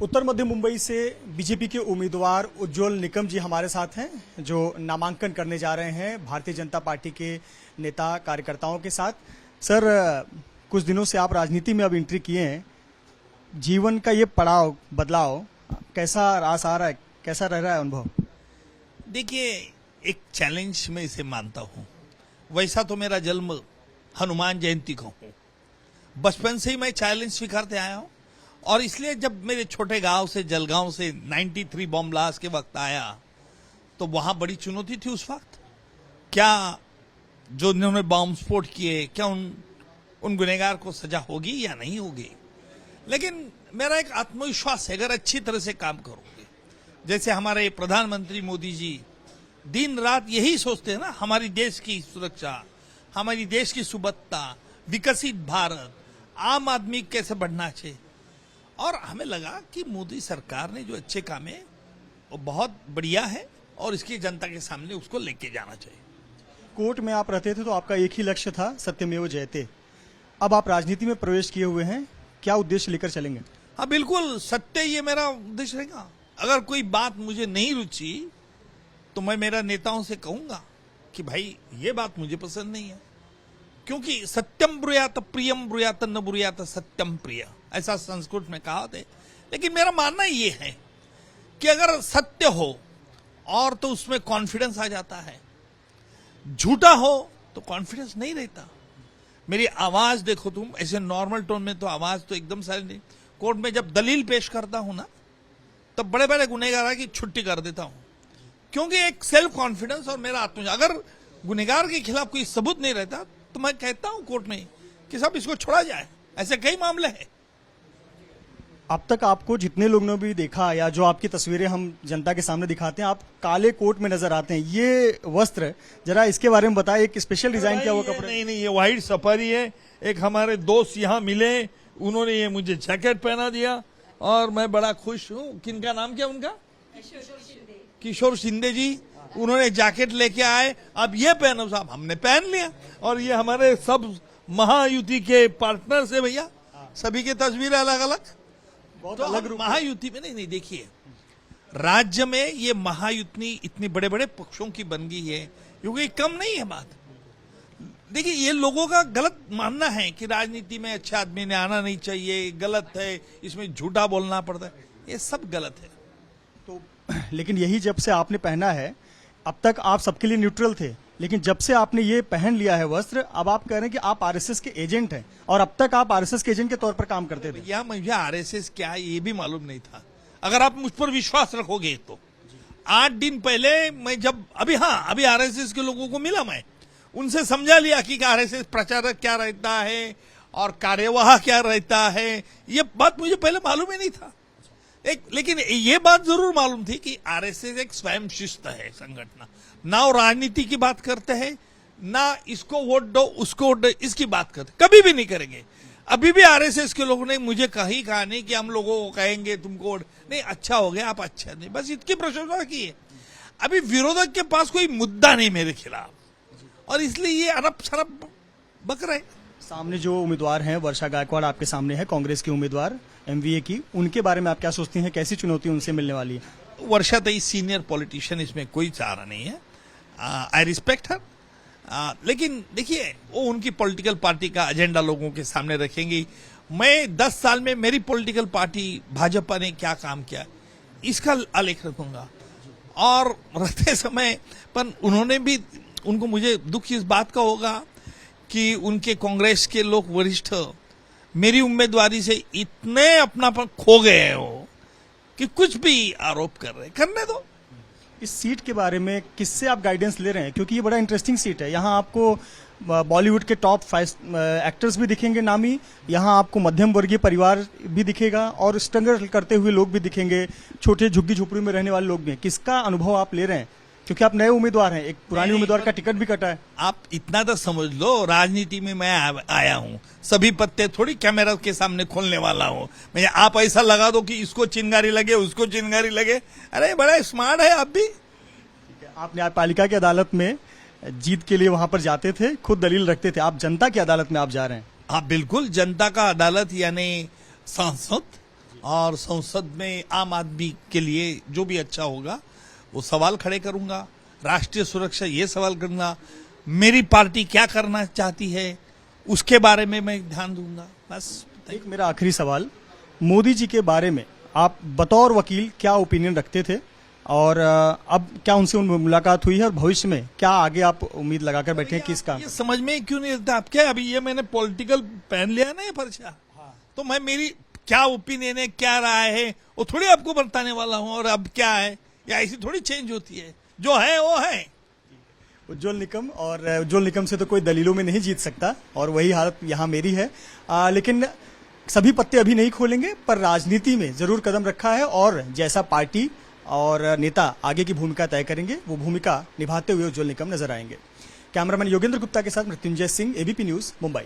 उत्तर मध्य मुंबई से बीजेपी के उम्मीदवार उज्ज्वल निकम जी हमारे साथ हैं, जो नामांकन करने जा रहे हैं भारतीय जनता पार्टी के नेता कार्यकर्ताओं के साथ। सर, कुछ दिनों से आप राजनीति में अब एंट्री किए हैं, जीवन का ये पड़ाव बदलाव कैसा रास आ रहा है, कैसा रह रहा है अनुभव? देखिए, एक चैलेंज मैं इसे मानता हूँ। वैसा तो मेरा जन्म हनुमान जयंती को हूँ, बचपन से ही मैं चैलेंज स्वीकारते आया हूँ। और इसलिए जब मेरे छोटे गांव से जलगांव से 93 बॉम्ब ब्लास्ट के वक्त आया तो वहां बड़ी चुनौती थी उस वक्त। क्या जो उन्होंने बॉम्ब स्फोट किए, क्या उन गुनहगार को सजा होगी या नहीं होगी? लेकिन मेरा एक आत्मविश्वास है, अगर अच्छी तरह से काम करोगे, जैसे हमारे प्रधानमंत्री मोदी जी दिन रात यही सोचते हैं ना, हमारी देश की सुरक्षा, हमारी देश की सुबत्ता, विकसित भारत, आम आदमी कैसे बढ़ना चाहिए। और हमें लगा कि मोदी सरकार ने जो अच्छे काम है वो बहुत बढ़िया है और इसकी जनता के सामने उसको लेके जाना चाहिए। कोर्ट में आप रहते थे तो आपका एक ही लक्ष्य था, सत्यमेव जयते। अब आप राजनीति में प्रवेश किए हुए हैं, क्या उद्देश्य लेकर चलेंगे? हाँ बिल्कुल, सत्य ये मेरा उद्देश्य रहेगा। अगर कोई बात मुझे नहीं रुचि तो मैं मेरा नेताओं से कहूंगा कि भाई ये बात मुझे पसंद नहीं है, क्योंकि सत्यम ब्रूयात प्रियम ब्रूयात न ब्रूयात सत्यम प्रिय, ऐसा संस्कृत में कहा है। लेकिन मेरा मानना ये है कि अगर सत्य हो और तो उसमें कॉन्फिडेंस आ जाता है, झूठा हो तो कॉन्फिडेंस नहीं रहता। मेरी आवाज देखो तुम, ऐसे नॉर्मल टोन में तो आवाज तो एकदम सारी नहीं। कोर्ट में जब दलील पेश करता हूं ना, तब बड़े बड़े गुनहगार की छुट्टी कर देता हूं, क्योंकि एक सेल्फ कॉन्फिडेंस और मेरा आत्मविश्वास। अगर गुनहगार के खिलाफ कोई सबूत नहीं रहता तो मैं कहता हूं कोर्ट में कि साहब इसको छोड़ा जाए। ऐसे कई मामले हैं। अब तक आपको जितने लोगों ने भी देखा या जो आपकी तस्वीरें हम जनता के सामने दिखाते हैं, आप काले कोट में नजर आते हैं। ये वस्त्र, जरा इसके बारे में बताएं, एक स्पेशल डिजाइन क्या हुआ कपड़े? नहीं, ये व्हाइट सफारी है। एक हमारे दोस्त यहाँ मिले, उन्होंने ये मुझे जैकेट पहना दिया और मैं बड़ा खुश हूँ। किनका नाम क्या उनका? किशोर शिंदे जी। उन्होंने जैकेट लेके आए, अब ये पहनो साहब, हमने पहन लिया। और ये हमारे सब महायुति के पार्टनर्स है भैया, सभी की तस्वीरें अलग अलग। बहुत तो अलग रूप महायुति में नहीं, देखिए राज्य में ये महायुति इतनी बड़े बड़े पक्षों की बन गई है, क्योंकि कम नहीं है बात। देखिए, ये लोगों का गलत मानना है कि राजनीति में अच्छे आदमी ने आना नहीं चाहिए, गलत है, इसमें झूठा बोलना पड़ता है, ये सब गलत है। तो लेकिन यही जब से आपने पहना है, अब तक आप सबके लिए न्यूट्रल थे, लेकिन जब से आपने ये पहन लिया है वस्त्र, अब आप कह रहे हैं कि आप आरएसएस के एजेंट हैं, और अब तक आप आरएसएस के एजेंट के तौर पर काम करते थे। भैया, मुझे आरएसएस क्या है ये भी मालूम नहीं था। अगर आप मुझ पर विश्वास रखोगे तो 8 दिन पहले मैं जब अभी आरएसएस के लोगों को मिला, मैं उनसे समझा लिया कि आरएसएस प्रचारक क्या रहता है और कार्यवाह क्या रहता है। ये बात मुझे पहले मालूम ही नहीं था। लेकिन ये बात जरूर मालूम थी कि आरएसएस एक स्वयं शिस्त है संगठन, ना वो राजनीति की बात करते हैं, ना इसको वोट दो उसको वोट दो इसकी बात करते, कभी भी नहीं करेंगे। अभी भी आरएसएस के लोगों ने मुझे कहा नहीं कि हम लोगों को कहेंगे तुमको वोट नहीं, अच्छा हो गया आप अच्छा नहीं, बस इतनी प्रशंसा की है। अभी विरोधक के पास कोई मुद्दा नहीं मेरे खिलाफ, और इसलिए ये अरब शरब बक रहे। सामने जो उम्मीदवार हैं, वर्षा गायकवाड़ आपके सामने है, कांग्रेस की उम्मीदवार एमवीए की, उनके बारे में आप क्या सोचती हैं, कैसी चुनौती उनसे मिलने वाली है? वर्षा तो सीनियर पॉलिटिशियन, इसमें कोई चारा नहीं है। आई रिस्पेक्ट हर, लेकिन देखिए वो उनकी पॉलिटिकल पार्टी का एजेंडा लोगों के सामने रखेंगी। मैं 10 साल में मेरी पॉलिटिकल पार्टी भाजपा ने क्या काम किया इसका आलेख रखूंगा। और रहते समय पर उन्होंने भी, उनको मुझे दुख इस बात का होगा कि उनके कांग्रेस के लोग वरिष्ठ मेरी उम्मीदवारी से इतने अपनापन खो गए हो कि कुछ भी आरोप कर रहे, करने दो। इस सीट के बारे में किससे आप गाइडेंस ले रहे हैं, क्योंकि ये बड़ा इंटरेस्टिंग सीट है। यहाँ आपको बॉलीवुड के टॉप 5 एक्टर्स भी दिखेंगे नामी, यहाँ आपको मध्यम वर्गीय परिवार भी दिखेगा और स्ट्रगल करते हुए लोग भी दिखेंगे, छोटे झुग्गी झोपड़ी में रहने वाले लोग भी हैं। किसका अनुभव आप ले रहे हैं, क्योंकि आप नए उम्मीदवार हैं, एक पुरानी उम्मीदवार का टिकट भी कटा है। आप इतना तो समझ लो, राजनीति में मैं आया हूं, सभी पत्ते थोड़ी कैमरा के सामने खोलने वाला हूं। मैं आप ऐसा लगा दो कि इसको चिंगारी लगे उसको चिंगारी लगे, अरे बड़ा स्मार्ट है आप भी। आप न्यायपालिका की अदालत में जीत के लिए वहां पर जाते थे, खुद दलील रखते थे, आप जनता की अदालत में आप जा रहे हैं। हाँ बिल्कुल, जनता का अदालत यानी सांसद और संसद में आम आदमी के लिए जो भी अच्छा होगा वो सवाल खड़े करूंगा। राष्ट्रीय सुरक्षा ये सवाल करूंगा, मेरी पार्टी क्या करना चाहती है उसके बारे में मैं ध्यान दूंगा। बस एक मेरा आखिरी सवाल, मोदी जी के बारे में आप बतौर वकील क्या ओपिनियन रखते थे और अब क्या उनसे मुलाकात हुई है और भविष्य में क्या आगे आप उम्मीद लगाकर बैठे हैं किस काम? ये समझ में क्यों नहीं आता आप क्या, अभी ये मैंने पॉलिटिकल पहन लिया ना ये पर्चा, तो मैं मेरी क्या ओपिनियन है क्या राय है वो थोड़ी आपको बताने वाला हूँ। और अब क्या है या ऐसी थोड़ी चेंज होती है, जो है वो है। उज्ज्वल निकम, और उज्ज्वल निकम से तो कोई दलीलों में नहीं जीत सकता और वही हालत यहाँ मेरी है। लेकिन सभी पत्ते अभी नहीं खोलेंगे, पर राजनीति में जरूर कदम रखा है और जैसा पार्टी और नेता आगे की भूमिका तय करेंगे वो भूमिका निभाते हुए उज्ज्वल निकम नजर आएंगे। कैमरामैन योगेंद्र गुप्ता के साथ मृत्युंजय सिंह, एबीपी न्यूज, मुंबई।